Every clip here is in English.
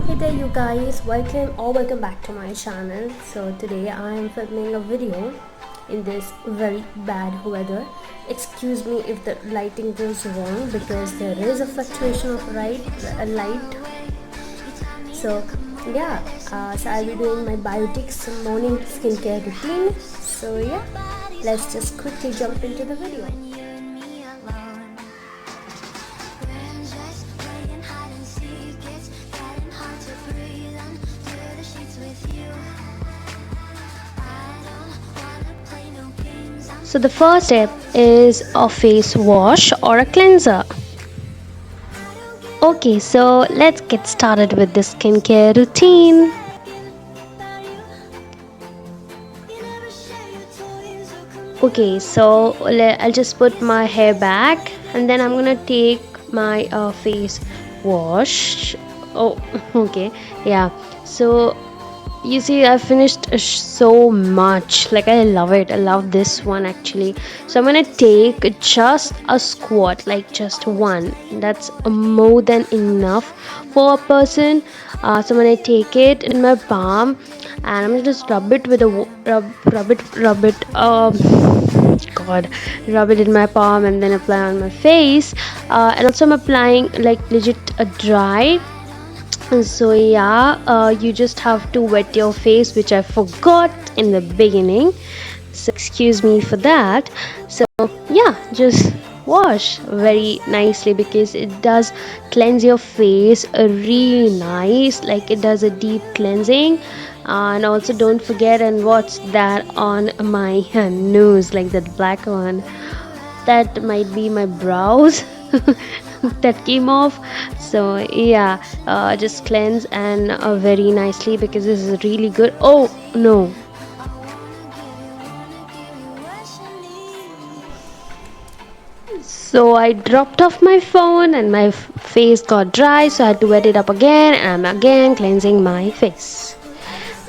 Hey there you guys, welcome back to my channel. So today I am filming a video in this very bad weather. Excuse me if the lighting goes wrong because there is a fluctuation of light. So yeah, so I'll be doing my Biotics morning skincare routine. So yeah, let's just quickly jump into the video. So the first step is a face wash or a cleanser. Okay, so let's get started with the skincare routine. Okay, so I'll just put my hair back and then I'm gonna take my face wash. Oh, okay, yeah. So you see, I finished so much. Like, I love it. I love this one actually. So I'm gonna take just a squat, like just one. That's more than enough for a person. So I'm gonna take it in my palm and I'm gonna just rub it with a rub it. God, rub it in my palm and then apply on my face. And also I'm applying like legit a dry. So yeah, you just have to wet your face, which I forgot in the beginning, so excuse me for that. So yeah, just wash very nicely because it does cleanse your face really nice, like it does a deep cleansing. And also don't forget, and what's that on my nose, like that black one, that might be my brows that came off. So yeah, just cleanse and very nicely because this is really good. Oh no, so I dropped off my phone and my face got dry, so I had to wet it up again and I'm again cleansing my face.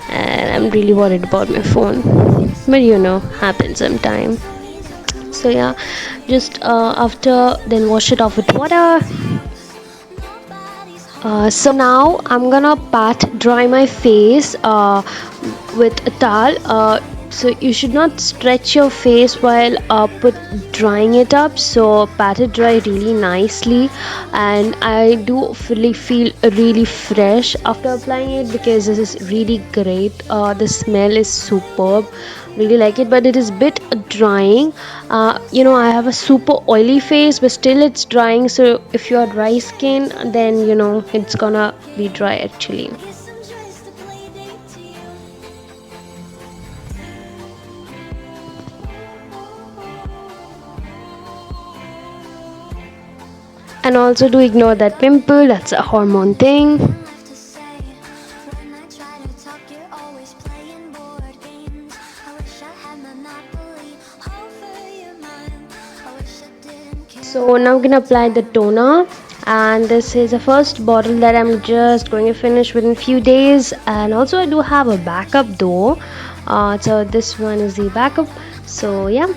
And I'm really worried about my phone, but you know, happens sometime. So yeah, just after, then wash it off with water. So now I'm gonna pat dry my face with a towel. So you should not stretch your face while put drying it up. So pat it dry really nicely, and I do really feel really fresh after applying it because this is really great. The smell is superb, really like it, but it is bit drying. I have a super oily face, but still it's drying. So if you are dry skin, then it's gonna be dry actually. And also do ignore that pimple, that's a hormone thing. So now I'm gonna apply the toner, and this is the first bottle that I'm just going to finish within few days. And also I do have a backup though, so this one is the backup. So yeah,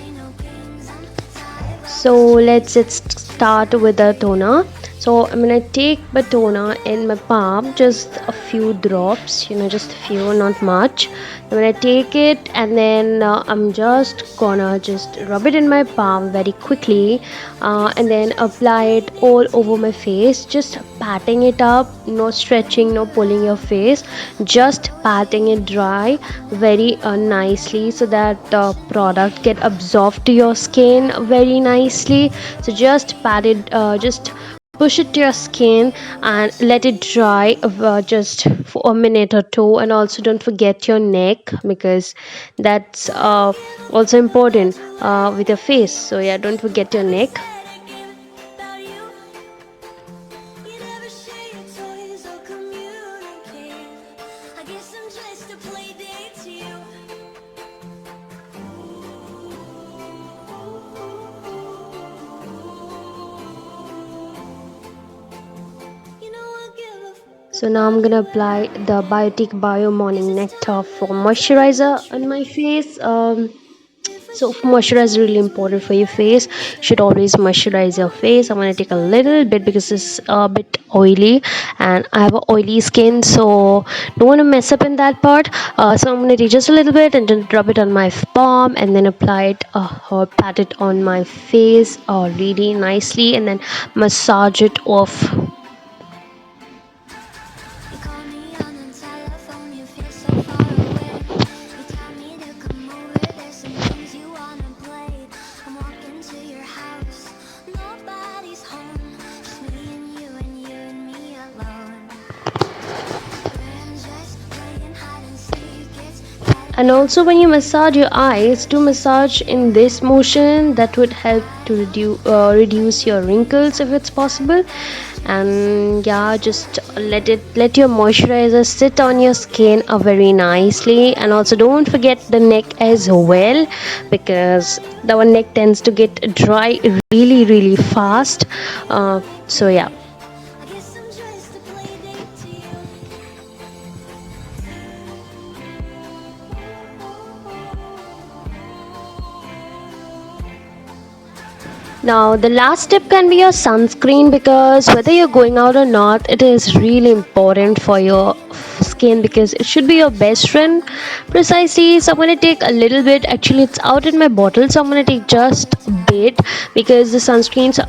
so let's just start with the toner. So I'm gonna take the toner in my palm, just a few drops, just a few, not much. I'm gonna take it and then I'm just gonna just rub it in my palm very quickly, and then apply it all over my face, just patting it up, no stretching, no pulling your face, just patting it dry very nicely so that the product get absorbed to your skin very nicely. So just pat it, just push it to your skin and let it dry just for a minute or two. And also don't forget your neck because that's also important with your face. So yeah, don't forget your neck. So now I'm gonna apply the Biotic Bio Morning Nectar for moisturizer on my face. So moisturizer is really important for your face. You should always moisturize your face. I'm gonna take a little bit because it's a bit oily, and I have a oily skin, so don't want to mess up in that part. So I'm gonna take just a little bit and then rub it on my palm, and then apply it or pat it on my face really nicely, and then massage it off. You call me on the telephone, you feel so far away. You tell me to come over, there's some games you wanna play. I'm walking to your house, nobody's home. Just me and you and me alone. We're just playing hide and seek, it's And also, when you massage your eyes, do massage in this motion. That would help to reduce your wrinkles if it's possible. And yeah, just let your moisturizer sit on your skin very nicely. And also, don't forget the neck as well, because the one neck tends to get dry really fast. So yeah. I guess I'm just a play date to you. Now, the last step can be your sunscreen, because whether you're going out or not, it is really important for your skin, because it should be your best friend. Precisely, so I'm going to take a little bit. Actually, it's out in my bottle, so I'm going to take just a bit, because the sunscreens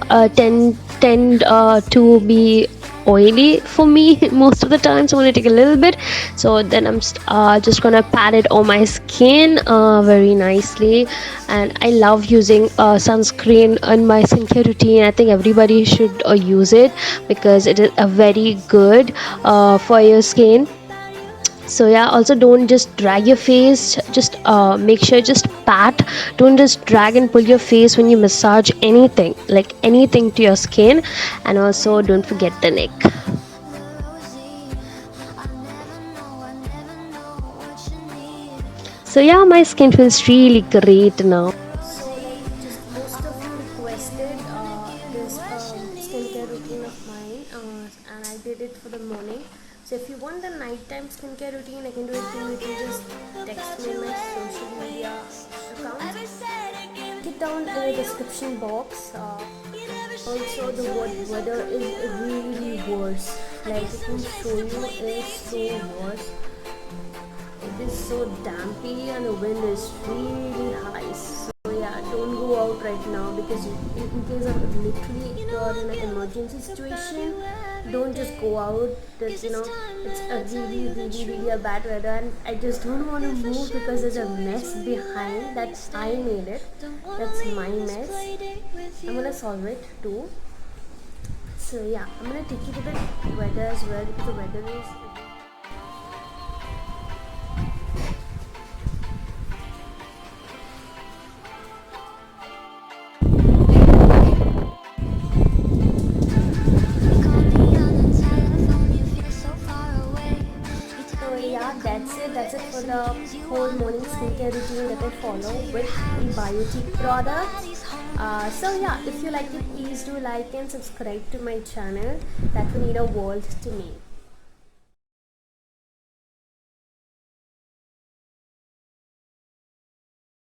tend to be oily for me most of the time, so I'm gonna take a little bit. So then I'm just gonna pat it on my skin very nicely. And I love using sunscreen in my skincare routine. I think everybody should use it, because it is a very good for your skin. So yeah, also don't just drag your face, just make sure just pat. Don't just drag and pull your face when you massage anything, like anything to your skin. And also don't forget the neck. Rosie, I never know what you need. So yeah, my skin feels really great now. So like just most of you requested this skincare routine of mine, and I did it for the morning. So if you want the nighttime skincare routine, I can do it for you. You can just text me in my social media accounts. Get down in the description box. Also, the weather is really worse. Like it can show you is so worse. It is so dampy and the wind is really high. So yeah, don't go out right now, because in case of literally you're in an emergency situation, don't just go out. That it's a really a bad weather, and I just don't want to move because there's a mess behind that I made it. That's my mess. I'm gonna solve it too. So yeah, I'm gonna take you to the weather as well, because the weather is. So yeah, that's it. That's it for the whole morning skincare routine that I follow with the Biotique products. So yeah, if you like it, please do like and subscribe to my channel. That will mean a world to me.